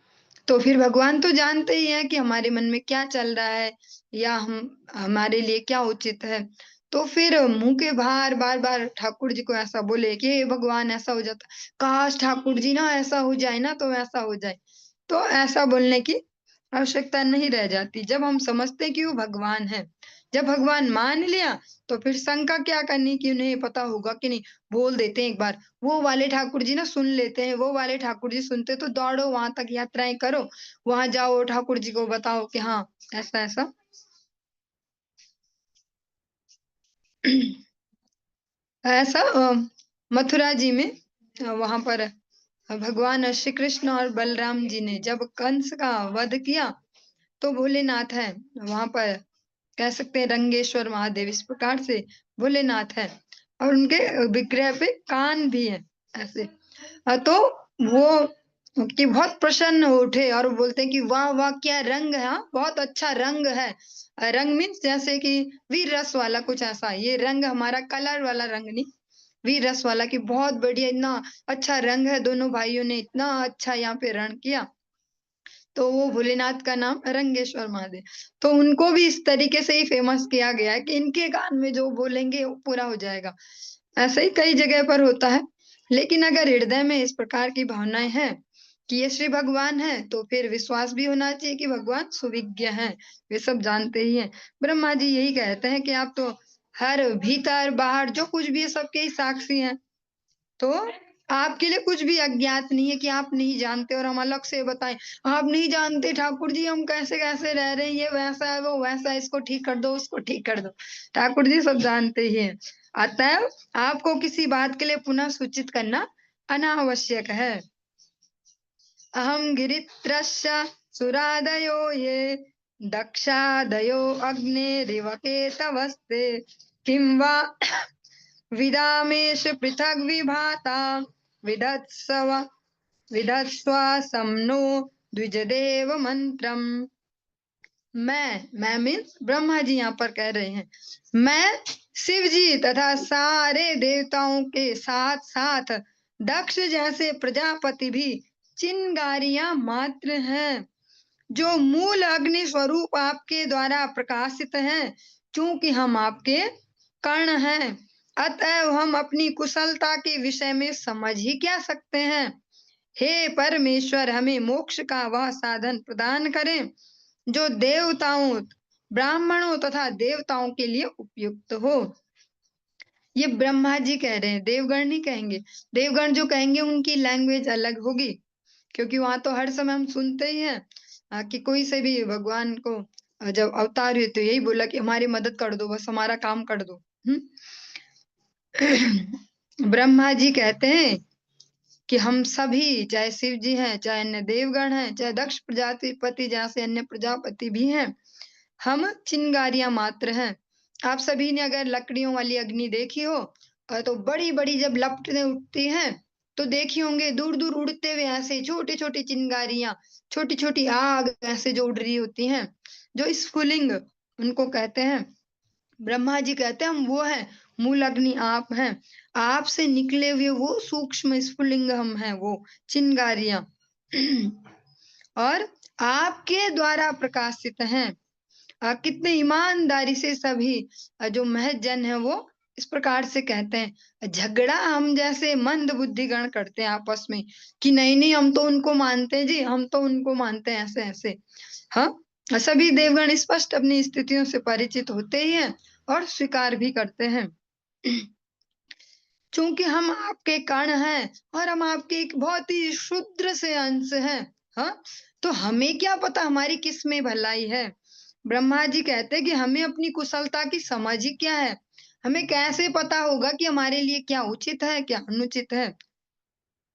तो फिर भगवान तो जानते ही हैं कि हमारे मन में क्या चल रहा है या हम हमारे लिए क्या उचित है। तो फिर मुंह के बाहर बार-बार ठाकुर जी को ऐसा बोले कि हे भगवान ऐसा हो जाता, काश ठाकुर जी ना ऐसा हो जाए ना तो ऐसा हो जाए। तो ऐसा बोलने की आवश्यकता नहीं रह जाती जब हम समझते हैं कि वो भगवान है। जब भगवान मान लिया तो फिर शंका क्या करनी कि उन्हें पता होगा कि नहीं, बोल देते हैं एक बार। वो वाले ठाकुर जी ना सुन लेते हैं, वो वाले ठाकुर जी सुनते तो दौड़ो वहां तक यात्राएं करो, वहां जाओ ठाकुर जी को बताओ कि हाँ ऐसा ऐसा। ऐसा मथुरा जी में वहां पर भगवान श्री कृष्ण और बलराम जी ने जब कंस का वध किया तो भोलेनाथ है वहां पर, कह सकते हैं रंगेश्वर महादेव इस प्रकार से भोलेनाथ है और उनके विग्रह पे कान भी है ऐसे। तो वो कि बहुत प्रसन्न हो उठे और बोलते हैं कि वाह वाह क्या रंग है, हाँ बहुत अच्छा रंग है। रंग मीन्स जैसे कि वीर रस वाला कुछ ऐसा, ये रंग हमारा कलर वाला रंग नहीं, वीर रस वाला कि बहुत बढ़िया इतना अच्छा रंग है, दोनों भाइयों ने इतना अच्छा यहाँ पे रण किया। तो वो भोलेनाथ का नाम रंगेश्वर महादेव। तो उनको भी इस तरीके से ही फेमस किया गया है कि इनके कान में जो बोलेंगे वो पूरा हो जाएगा। ऐसे ही कई जगह पर होता है। लेकिन अगर हृदय में इस प्रकार की भावनाएं हैं कि ये श्री भगवान है तो फिर विश्वास भी होना चाहिए कि भगवान सुविज्ञ हैं, वे सब जानते ही हैं। ब्रह्मा जी यही कहते हैं कि आप तो हर भीतर बाहर जो कुछ भी है सबके ही साक्षी हैं। तो आपके लिए कुछ भी अज्ञात नहीं है कि आप नहीं जानते और हम अलग से बताएं आप नहीं जानते ठाकुर जी हम कैसे कैसे रह रहे हैं, ये वैसा है वो वैसा है, इसको ठीक कर दो उसको ठीक कर दो। ठाकुर जी सब जानते ही हैं। अतः आपको किसी बात के लिए पुनः सूचित करना अनावश्यक है। अहम गिरित्रस्य सुरादयो ये दक्षादयो अग्निरिवकेतवस्ते किं वा विदामेश पृथग विभाता विधत्स्व विधत्स्व सम्नो द्विजदेव मंत्रम। मैं मीन्स ब्रह्मा जी यहाँ पर कह रहे हैं, मैं शिव जी तथा सारे देवताओं के साथ साथ दक्ष जैसे प्रजापति भी चिंगारियां मात्र हैं जो मूल अग्नि स्वरूप आपके द्वारा प्रकाशित हैं। क्योंकि हम आपके कर्ण हैं, अतएव हम अपनी कुशलता के विषय में समझ ही क्या सकते हैं। हे परमेश्वर, हमें मोक्ष का वह साधन प्रदान करें जो देवताओं ब्राह्मणों तथा देवताओं के लिए उपयुक्त हो। ये ब्रह्मा जी कह रहे हैं, देवगण नहीं कहेंगे। देवगण जो कहेंगे उनकी लैंग्वेज अलग होगी, क्योंकि वहां तो हर समय हम सुनते ही हैं कि कोई से भी भगवान को जब अवतार हुए तो यही बोला कि हमारी मदद कर दो, बस हमारा काम कर दो। ब्रह्मा जी कहते हैं कि हम सभी, चाहे शिव जी हैं, चाहे अन्य देवगण हैं, चाहे दक्ष प्रजापति जैसे अन्य प्रजापति भी हैं, हम चिंगारियां मात्र हैं। आप सभी ने अगर लकड़ियों वाली अग्नि देखी हो तो बड़ी बड़ी जब लपटें उठती हैं तो देखी होंगे दूर दूर उड़ते हुए ऐसे छोटी छोटी चिंगारियां, छोटी छोटी आग ऐसे जो उड़ रही होती हैं, जो स्फुलिंग उनको कहते हैं। ब्रह्मा जी कहते हैं हम वो हैं, मूल अग्नि आप हैं, आपसे निकले हुए वो सूक्ष्म स्फुलिंग हम हैं, वो चिंगारियां और आपके द्वारा प्रकाशित हैं। कितने ईमानदारी से सभी जो महज जन है वो इस प्रकार से कहते हैं। झगड़ा हम जैसे मंद बुद्धिगण करते हैं आपस में कि नहीं नहीं हम तो उनको मानते हैं जी, हम तो उनको मानते हैं, ऐसे ऐसे। हाँ, सभी देवगण स्पष्ट अपनी स्थितियों से परिचित होते ही हैं और स्वीकार भी करते हैं। चूंकि हम आपके कण हैं और हम आपके एक बहुत ही क्षुद्र से अंश हैं, हाँ, तो हमें क्या पता हमारी किस में भलाई है। ब्रह्मा जी कहते हैं कि हमें अपनी कुशलता की समझ ही क्या है, हमें कैसे पता होगा कि हमारे लिए क्या उचित है क्या अनुचित है।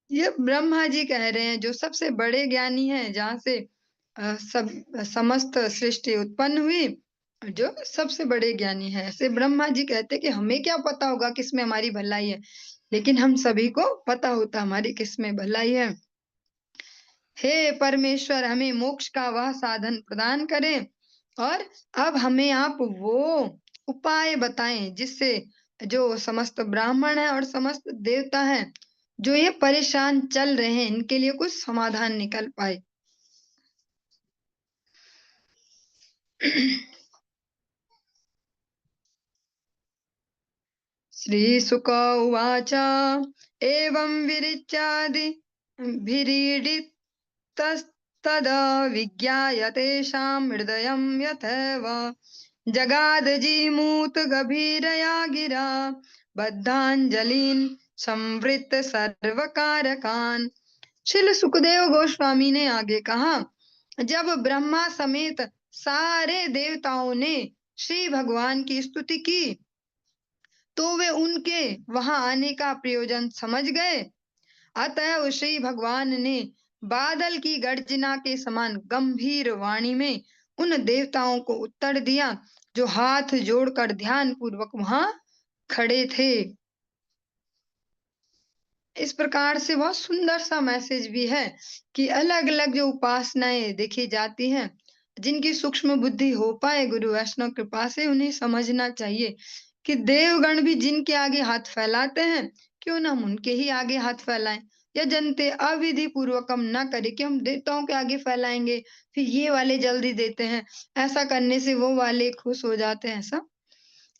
ये ब्रह्मा जी कह रहे हैं जो सबसे बड़े ज्ञानी हैं, जहाँ से सब समस्त सृष्टि उत्पन्न हुई, जो सबसे बड़े ज्ञानी है, ऐसे ब्रह्मा जी कहते हैं कि हमें क्या पता होगा किसमें हमारी भलाई है, लेकिन हम सभी को पता होता हमारी किसमें भलाई है। हे परमेश्वर, हमें मोक्ष का वह साधन प्रदान करें और अब हमें आप वो उपाय बताएं जिससे जो समस्त ब्राह्मण है और समस्त देवता हैं, जो ये परेशान चल रहे हैं, इनके लिए कुछ समाधान निकल पाए। श्रीशुक उवाच एवं विरिच्यादि भिरीडितस्तदा विज्ञाय तेषां हृदयं यथैव जगादजीमूत गभीरया गिरा बद्धांजलिन संवृत्त सर्वकारकान। श्रील सुखदेव गोस्वामी ने आगे कहा, जब ब्रह्मा समेत सारे देवताओं ने श्री भगवान की स्तुति की तो वे उनके वहां आने का प्रयोजन समझ गए। अतः श्री भगवान ने बादल की गर्जना के समान गंभीर वाणी में उन देवताओं को उत्तर दिया जो हाथ जोड़कर ध्यान पूर्वक वहां खड़े थे। इस प्रकार से बहुत सुंदर सा मैसेज भी है कि अलग अलग जो उपासनाएं देखी जाती हैं, जिनकी सूक्ष्म बुद्धि हो पाए गुरु वैष्णव कृपा से उन्हें समझना चाहिए कि देवगण भी जिनके आगे हाथ फैलाते हैं, क्यों ना हम उनके ही आगे हाथ फैलाएं। या जनते अविधि पूर्वक हम ना करें कि हम देवताओं के आगे फैलाएंगे, फिर ये वाले जल्दी देते हैं, ऐसा करने से वो वाले खुश हो जाते हैं। ऐसा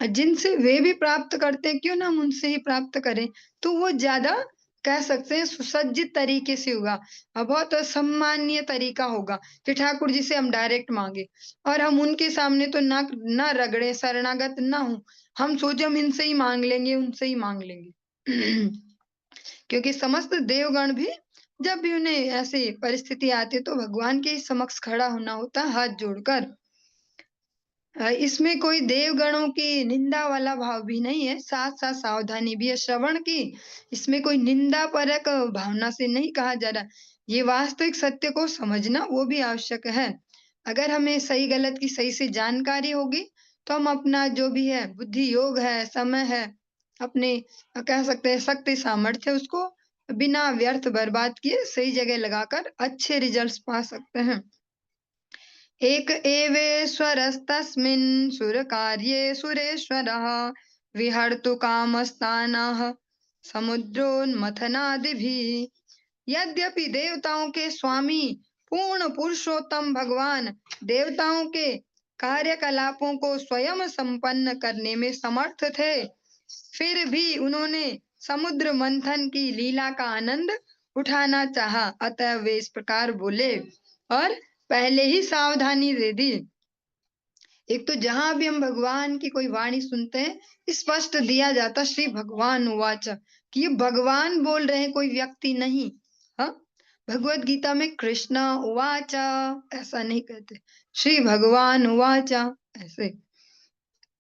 जिनसे वे भी प्राप्त करते हैं, क्यों ना हम उनसे ही प्राप्त करें, तो वो ज्यादा कह सकते हैं सुसज्जित तरीके से होगा और बहुत सम्मानीय तरीका होगा कि ठाकुर जी से हम डायरेक्ट मांगे और हम उनके सामने तो ना रगड़े, शरणागत ना हो, हम सोचे हम इनसे ही मांग लेंगे, उनसे ही मांग लेंगे। क्योंकि समस्त देवगण भी जब भी उन्हें ऐसी परिस्थिति आती है तो भगवान के समक्ष खड़ा होना होता है हाथ जोड़कर। इसमें कोई देवगणों की निंदा वाला भाव भी नहीं है, साथ-साथ सावधानी भी है श्रवण की। इसमें कोई निंदा परक भावना से नहीं कहा जा रहा। ये वास्तविक सत्य को समझना वो भी आवश्यक है। अगर हमें सही गलत की सही से जानकारी होगी, तो हम अपना जो भी है बुद्धि योग है, समय है, अपने कह सकते हैं शक्ति सामर्थ्य उसको बिना व्यर्थ बर्बाद किए सही जगह लगाकर अच्छे रिजल्ट्स पा सकते हैं। एक एवेश्वरस्तस्मिन् सुरकार्ये सुरेश्वरः विहर्तु कामस्तानः समुद्रोन्मथनादिभिः। यद्यपि देवताओं के स्वामी पूर्ण पुरुषोत्तम भगवान देवताओं के कार्यकलापों को स्वयं संपन्न करने में समर्थ थे, फिर भी उन्होंने समुद्र मंथन की लीला का आनंद उठाना चाहा। अतः वे इस प्रकार बोले और पहले ही सावधानी दे दी। एक तो जहां भी हम भगवान की कोई वाणी सुनते हैं स्पष्ट दिया जाता श्री भगवान उवाच कि ये भगवान बोल रहे हैं, कोई व्यक्ति नहीं। हाँ, भगवत गीता में कृष्ण उवाच ऐसा नहीं कहते, श्री भगवान उवाच ऐसे।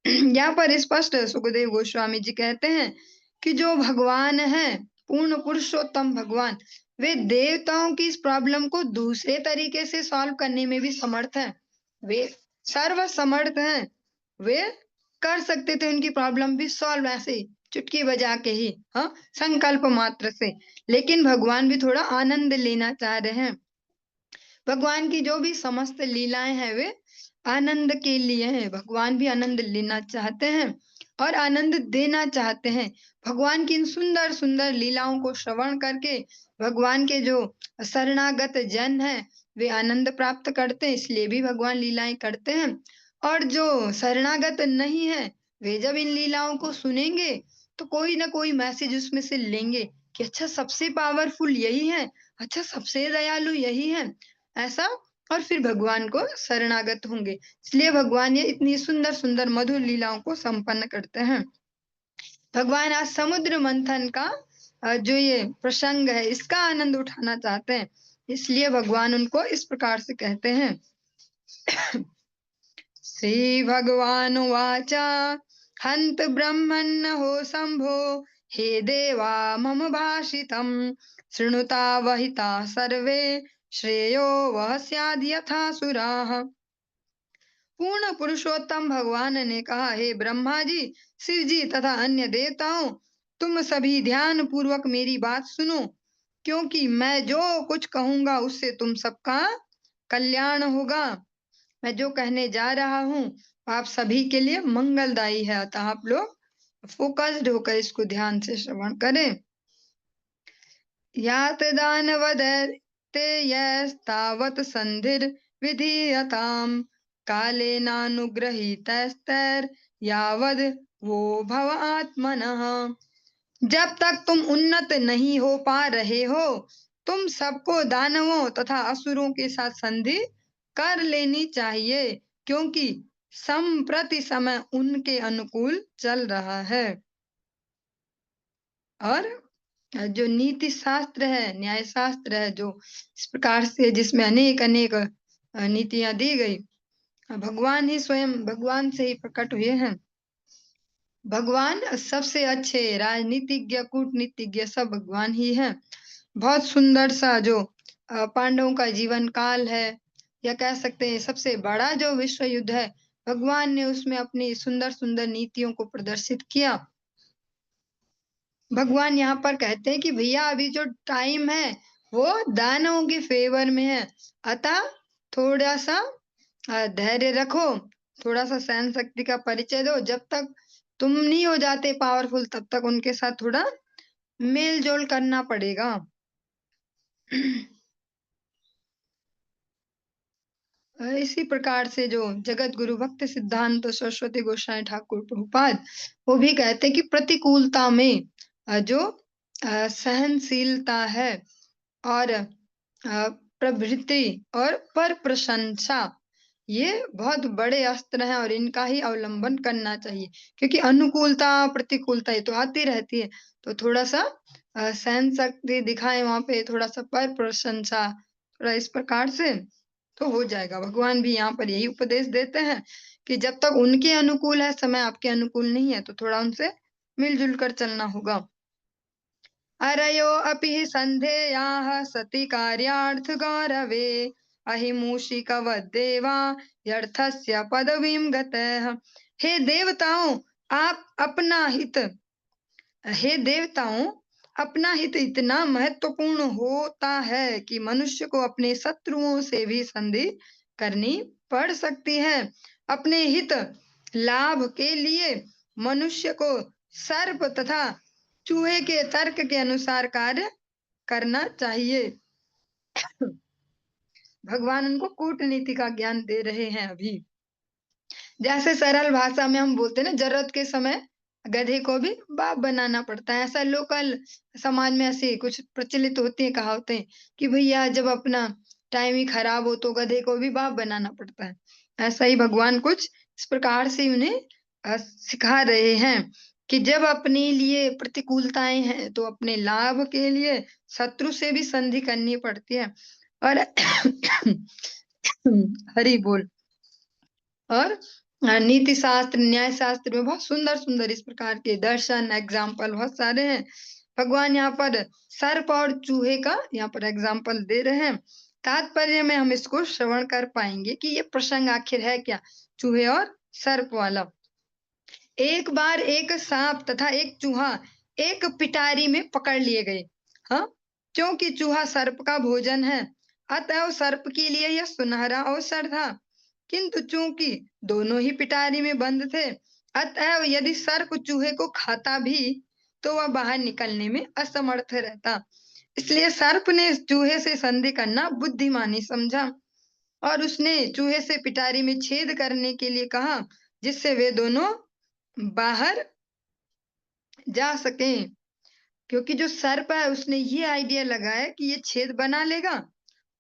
यहाँ पर स्पष्ट सुखदेव गोस्वामी जी कहते हैं कि जो भगवान है पूर्ण पुरुषोत्तम भगवान, वे देवताओं की इस प्रॉब्लम को दूसरे तरीके से सॉल्व करने में भी समर्थ हैं। वे सर्व समर्थ हैं, वे कर सकते थे उनकी प्रॉब्लम भी सॉल्व ऐसे चुटकी बजा के ही, हाँ, संकल्प मात्र से। लेकिन भगवान भी थोड़ा आनंद लेना चाह रहे हैं। भगवान की जो भी समस्त लीलाएं हैं वे आनंद के लिए हैं। भगवान भी आनंद लेना चाहते हैं और आनंद देना चाहते हैं। भगवान की इन सुंदर सुंदर लीलाओं को श्रवण करके भगवान के जो शरणागत जन हैं वे आनंद प्राप्त करते हैं, इसलिए भी भगवान लीलाएं करते हैं। और जो शरणागत नहीं है वे जब इन लीलाओं को सुनेंगे तो कोई ना कोई मैसेज उसमें से लेंगे कि अच्छा सबसे पावरफुल यही है, अच्छा सबसे दयालु यही है, ऐसा। और फिर भगवान को शरणागत होंगे। इसलिए भगवान ये इतनी सुंदर सुंदर मधुर लीलाओं को संपन्न करते हैं। भगवान आज समुद्र मंथन का जो ये प्रसंग है इसका आनंद उठाना चाहते हैं। इसलिए भगवान उनको इस प्रकार से कहते हैं। श्री भगवान वाच हंत ब्रह्मण्यो शंभो हे देवा मम भाषितम् शृणुता वहिता सर्वे श्रेयो वह स्याद् यथा सुराः। पूर्ण पुरुषोत्तम भगवान ने कहा, हे ब्रह्मा जी, शिव जी तथा अन्य देवताओं, तुम सभी ध्यान पूर्वक मेरी बात सुनो, क्योंकि मैं जो कुछ कहूंगा उससे तुम सबका कल्याण होगा। मैं जो कहने जा रहा हूँ आप सभी के लिए मंगलदायी है, अतः आप लोग फोकस्ड होकर इसको ध्यान से श्रवण करें। यात दानवदते यस्तावत् संधिर विधीयताम् कालेनानुगृहीतस्तैर् यावद वो भव आत्मनः। जब तक तुम उन्नत नहीं हो पा रहे हो, तुम सबको दानवों तथा असुरों के साथ संधि कर लेनी चाहिए, क्योंकि संप्रति समय उनके अनुकूल चल रहा है। और जो नीति शास्त्र है, न्याय शास्त्र है, जो इस प्रकार से जिसमें अनेक अनेक नीतियां दी गई, भगवान ही स्वयं भगवान से ही प्रकट हुए हैं। भगवान सबसे अच्छे राजनीतिज्ञ, कूटनीतिज्ञ सब भगवान ही हैं। बहुत सुंदर सा जो पांडवों का जीवन काल है, या कह सकते हैं सबसे बड़ा जो विश्व युद्ध है, भगवान ने उसमें अपनी सुंदर सुंदर नीतियों को प्रदर्शित किया। भगवान यहाँ पर कहते हैं कि भैया अभी जो टाइम है वो दानवों के फेवर में है, अतः थोड़ा सा धैर्य रखो, थोड़ा सा सहन शक्ति का परिचय दो। जब तक तुम नहीं हो जाते पावरफुल तब तक उनके साथ थोड़ा मेल जोल करना पड़ेगा। इसी प्रकार से जो जगत गुरु भक्त सिद्धांत सरस्वती गोस्वामी ठाकुर प्रभुपाद वो भी कहते हैं कि प्रतिकूलता में जो सहनशीलता है और प्रवृत्ति और पर प्रशंसा, ये बहुत बड़े अस्त्र हैं और इनका ही अवलंबन करना चाहिए, क्योंकि अनुकूलता प्रतिकूलता ये तो आती रहती है। तो थोड़ा सा सहन शक्ति दिखाएं वहां पे, थोड़ा सा पर प्रशंसा, थोड़ा इस प्रकार से तो हो जाएगा। भगवान भी यहाँ पर यही उपदेश देते हैं कि जब तक उनके अनुकूल है समय, आपके अनुकूल नहीं है, तो थोड़ा उनसे मिलजुल कर चलना होगा। अरयो अपि हि संधेयाः सति कार्यार्थ गौरवे अहिमूषिकवद्देवा यर्थस्य पदवीं गतः। हे देवताओं, आप अपना हित हे देवताओं, अपना हित इतना महत्वपूर्ण होता है कि मनुष्य को अपने शत्रुओं से भी संधि करनी पड़ सकती है। अपने हित लाभ के लिए मनुष्य को सर्प तथा चूहे के तर्क के अनुसार कार्य करना चाहिए। भगवान उनको कूटनीति का ज्ञान दे रहे हैं अभी। जैसे सरल भाषा में हम बोलते हैं ना, जरूरत के समय गधे को भी बाप बनाना पड़ता है। ऐसा लोकल समाज में ऐसी कुछ प्रचलित होती है कहावतें कि भैया जब अपना टाइम ही खराब हो तो गधे को भी बाप बनाना पड़ता है। ऐसा ही भगवान कुछ इस प्रकार से उन्हें सिखा रहे हैं कि जब अपने लिए प्रतिकूलताएं हैं तो अपने लाभ के लिए शत्रु से भी संधि करनी पड़ती है। और हरि बोल। और नीति शास्त्र, न्याय शास्त्र में बहुत सुंदर सुंदर इस प्रकार के दर्शन एग्जाम्पल बहुत सारे हैं। भगवान यहाँ पर सर्प और चूहे का यहाँ पर एग्जाम्पल दे रहे हैं। तात्पर्य में हम इसको श्रवण कर पाएंगे कि ये प्रसंग आखिर है क्या, चूहे और सर्प वाला। एक बार एक सांप तथा एक चूहा एक पिटारी में पकड़ लिए गए। हाँ, क्योंकि चूहा सर्प का भोजन है, अतः सर्प के लिए यह सुनहरा अवसर था। किंतु चूंकि दोनों ही पिटारी में बंद थे, अतः यदि सर्प चूहे को खाता भी तो वह बाहर निकलने में असमर्थ रहता। इसलिए सर्प ने चूहे से संधि करना बुद्धिमानी समझा और उसने चूहे से पिटारी में छेद करने के लिए कहा, जिससे वे दोनों बाहर जा सकें। क्योंकि जो सर्प है उसने ये आइडिया लगाया कि ये छेद बना लेगा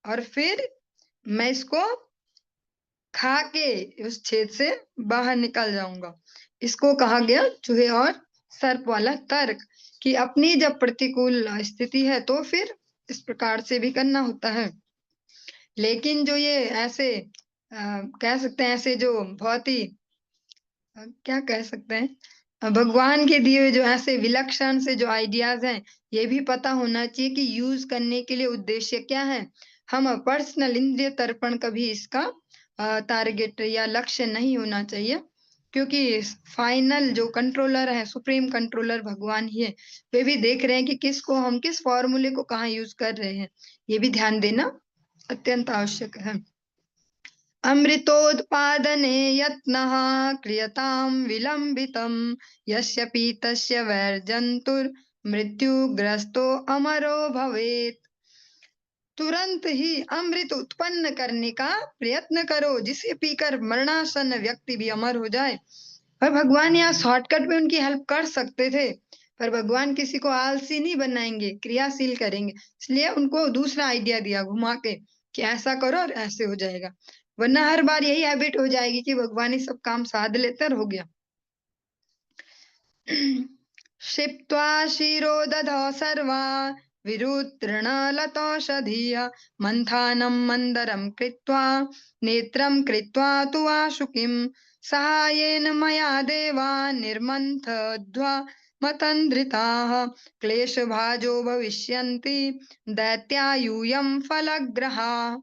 और फिर मैं इसको खा के उस छेद से बाहर निकल जाऊंगा। इसको कहा गया चूहे और सर्प वाला तर्क, कि अपनी जब प्रतिकूल स्थिति है तो फिर इस प्रकार से भी करना होता है। लेकिन जो ये ऐसे कह सकते हैं, ऐसे जो बहुत ही क्या कह सकते हैं, भगवान के दिए हुए जो ऐसे विलक्षण से जो आइडियाज हैं, ये भी पता होना चाहिए कि यूज करने के लिए उद्देश्य क्या है। हम पर्सनल इंद्रिय तर्पण कभी इसका टारगेट या लक्ष्य नहीं होना चाहिए, क्योंकि फाइनल जो कंट्रोलर है, सुप्रीम कंट्रोलर भगवान ही है। वे भी देख रहे हैं कि किसको हम किस फॉर्मूले को कहाँ यूज कर रहे हैं। ये भी ध्यान देना अत्यंत आवश्यक है। अमृतोत्पादने यत्नः क्रियतां विलम्बितं यस्य पीतस्य वैर्जन्तुर्मृत्युग्रस्तो अमरो भवेत्। तुरंत ही अमृत उत्पन्न करने का प्रयत्न करो, जिसे पीकर मरणासन व्यक्ति भी अमर हो जाए। और भगवान यहाँ शॉर्टकट में उनकी हेल्प कर सकते थे, पर भगवान किसी को आलसी नहीं बनाएंगे, क्रियाशील करेंगे। इसलिए उनको दूसरा आइडिया दिया घुमा के कि ऐसा करो और ऐसे हो जाएगा। वरना हर बार यही हैबिट हो जाएगी कि भगवान ही सब काम साध लेते और हो गया। क्षिप्त्वा शिरो दधौ सर्वा विरुतृणलतौषधीय मन्थानं मन्दरं कृत्वा नेत्रं कृत्वा तु वासुकिं सहायेन मया देवा निर्मन्थध्वा मतन्द्रिताः क्लेशभाजो भविष्यन्ति दैत्या यूयं फलग्रहा।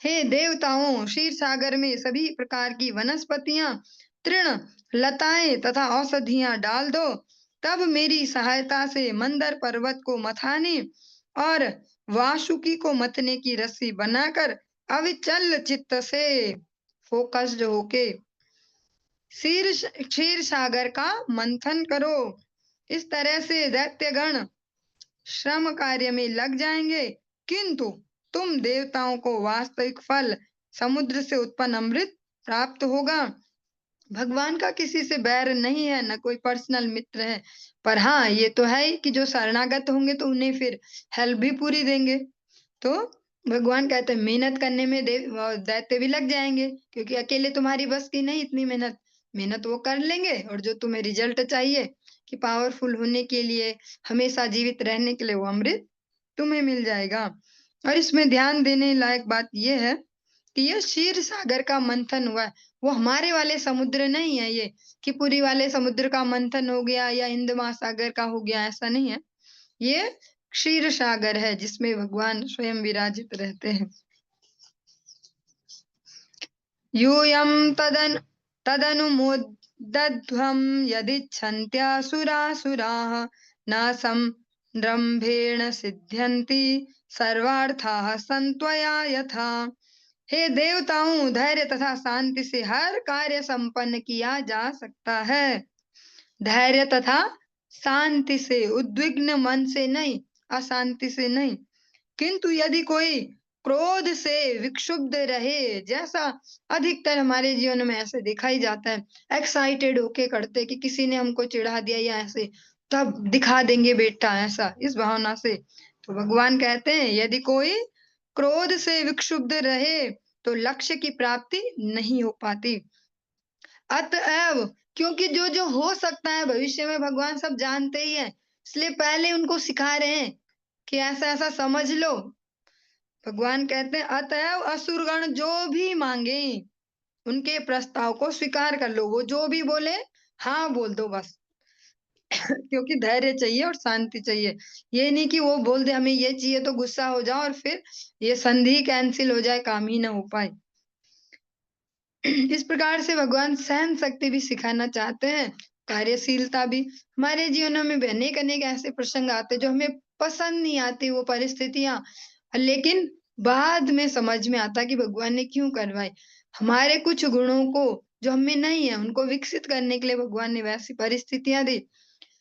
हे देवताओं, क्षीर सागर में सभी प्रकार की वनस्पतियां, तृण, लताएं तथा औषधियां डाल दो। तब मेरी सहायता से मंदर पर्वत को मथाने और वासुकी को मतने की रस्सी बनाकर अविचल चित्त से फोकस्ड होके क्षीर सागर का मंथन करो। इस तरह से दैत्यगण श्रम कार्य में लग जाएंगे, किंतु तुम देवताओं को वास्तविक फल समुद्र से उत्पन्न अमृत प्राप्त होगा। भगवान का किसी से बैर नहीं है, न कोई पर्सनल मित्र है, पर हाँ ये तो है कि जो शरणागत होंगे तो उन्हें फिर हेल्प भी पूरी देंगे। तो भगवान कहते हैं मेहनत करने में दैत्य भी लग जाएंगे, क्योंकि अकेले तुम्हारी बस की नहीं इतनी मेहनत। मेहनत वो कर लेंगे, और जो तुम्हें रिजल्ट चाहिए कि पावरफुल होने के लिए, हमेशा जीवित रहने के लिए, वो अमृत तुम्हें मिल जाएगा। और इसमें ध्यान देने लायक बात यह है कि यह क्षीर सागर का मंथन हुआ है, वो हमारे वाले समुद्र नहीं है ये, कि पुरी वाले समुद्र का मंथन हो गया या हिंद महासागर का हो गया, ऐसा नहीं है। ये क्षीर सागर है जिसमें भगवान स्वयं विराजित रहते हैं। यूयं तदनुमोदध्वं यदिच्छन्त्यासुरासुराः न संरम्भेण सिद्ध्यन्ति सर्वार्थाः सन्त्वया यथा। हे देवताओं, धैर्य तथा शांति से हर कार्य संपन्न किया जा सकता है। धैर्य तथा शांति से, उद्विग्न मन से नहीं, अशांति से नहीं। किंतु यदि कोई क्रोध से विक्षुब्ध रहे, जैसा अधिकतर हमारे जीवन में ऐसे दिखाई जाता है, एक्साइटेड होके करते कि किसी ने हमको चिढ़ा दिया या ऐसे, तब दिखा देंगे बेटा, ऐसा इस भावना से। तो भगवान कहते हैं यदि कोई क्रोध से विक्षुब्ध रहे तो लक्ष्य की प्राप्ति नहीं हो पाती। अतएव क्योंकि जो जो हो सकता है भविष्य में भगवान सब जानते ही है, इसलिए पहले उनको सिखा रहे हैं कि ऐसा ऐसा समझ लो। भगवान कहते हैं अतएव असुरगण जो भी मांगे उनके प्रस्ताव को स्वीकार कर लो, वो जो भी बोले हाँ बोल दो बस। क्योंकि धैर्य चाहिए और शांति चाहिए। ये नहीं कि वो बोल दे हमें ये चाहिए तो गुस्सा हो जाओ और फिर ये संधि कैंसिल हो जाए, काम ही ना हो पाए। इस प्रकार से भगवान सहन शक्ति भी सिखाना चाहते हैं, कार्यशीलता भी। हमारे जीवनों में भी अनेक अनेक ऐसे प्रसंग आते जो हमें पसंद नहीं आती वो परिस्थितियां, लेकिन बाद में समझ में आता कि भगवान ने क्यों करवाई। हमारे कुछ गुणों को जो हमें नहीं है उनको विकसित करने के लिए भगवान ने वैसी परिस्थितियां दी।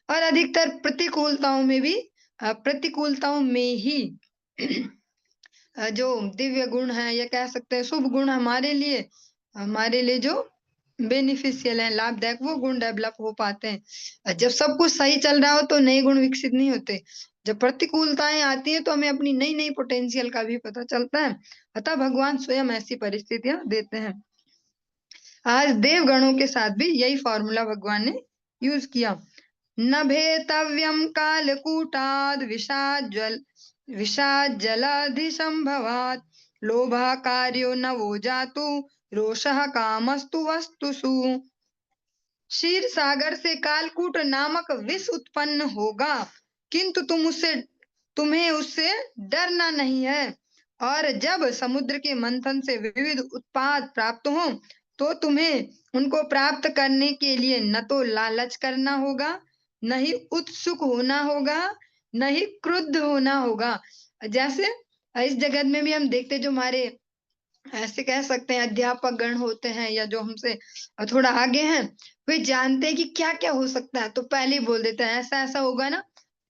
और अधिकतर प्रतिकूलताओं में भी प्रतिकूलताओं में ही जो दिव्य गुण है या कह सकते हैं शुभ गुण हमारे लिए जो बेनिफिशियल है, लाभदायक वो गुण डेवलप हो पाते हैं। जब सब कुछ सही चल रहा हो तो नए गुण विकसित नहीं होते। जब प्रतिकूलताएं आती हैं तो हमें अपनी नई नई पोटेंशियल का भी पता चलता है। अतः भगवान स्वयं ऐसी परिस्थितियां देते हैं। आज देवगणों के साथ भी यही फॉर्मूला भगवान ने यूज किया। न भेतव्यम कालकूटाद विषाद जलाधि संभवात लोभा कार्यो न वो जातु रोषः कामस्तु वस्तुषु। क्षीर सागर से कालकूट नामक विष उत्पन्न होगा, किंतु तुम्हें उससे डरना नहीं है। और जब समुद्र के मंथन से विविध उत्पाद प्राप्त हो तो तुम्हें उनको प्राप्त करने के लिए न तो लालच करना होगा, न ही उत्सुक होना होगा, न ही क्रुद्ध होना होगा। जैसे इस जगत में भी हम देखते जो हमारे ऐसे कह सकते हैं अध्यापक गण होते हैं या जो हमसे थोड़ा आगे हैं, वे जानते हैं कि क्या क्या हो सकता है तो पहले ही बोल देते हैं ऐसा ऐसा होगा ना,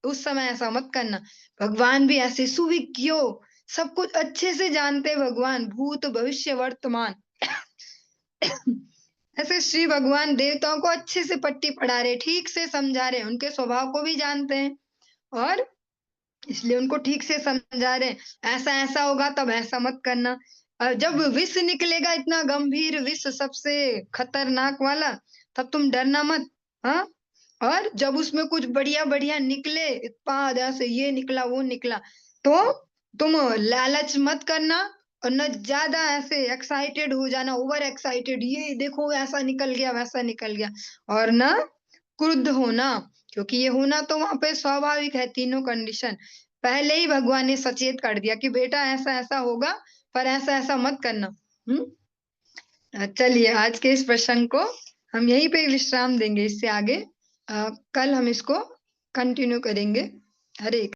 उस समय ऐसा मत करना। भगवान भी ऐसे सुविज्ञो, सब कुछ अच्छे से जानते हैं भगवान, भूत भविष्य वर्तमान। ऐसे श्री भगवान देवताओं को अच्छे से पट्टी पढ़ा रहे, ठीक से समझा रहे, उनके स्वभाव को भी जानते हैं और इसलिए उनको ठीक से समझा रहे हैं ऐसा ऐसा होगा तब ऐसा मत करना। और जब विष निकलेगा इतना गंभीर विष सबसे खतरनाक वाला, तब तुम डरना मत। हाँ, और जब उसमें कुछ बढ़िया बढ़िया निकले उत्पाद, ऐसे ये निकला वो निकला, तो तुम लालच मत करना और न ज्यादा ऐसे एक्साइटेड हो जाना, ओवर एक्साइटेड, ये देखो ऐसा निकल गया वैसा निकल गया, और न क्रुद्ध होना, क्योंकि ये होना तो वहां पे स्वाभाविक है। तीनों कंडीशन पहले ही भगवान ने सचेत कर दिया कि बेटा ऐसा ऐसा होगा पर ऐसा ऐसा मत करना। चलिए आज के इस प्रसंग को हम यहीं पे विश्राम देंगे, इससे आगे कल हम इसको कंटिन्यू करेंगे। हरे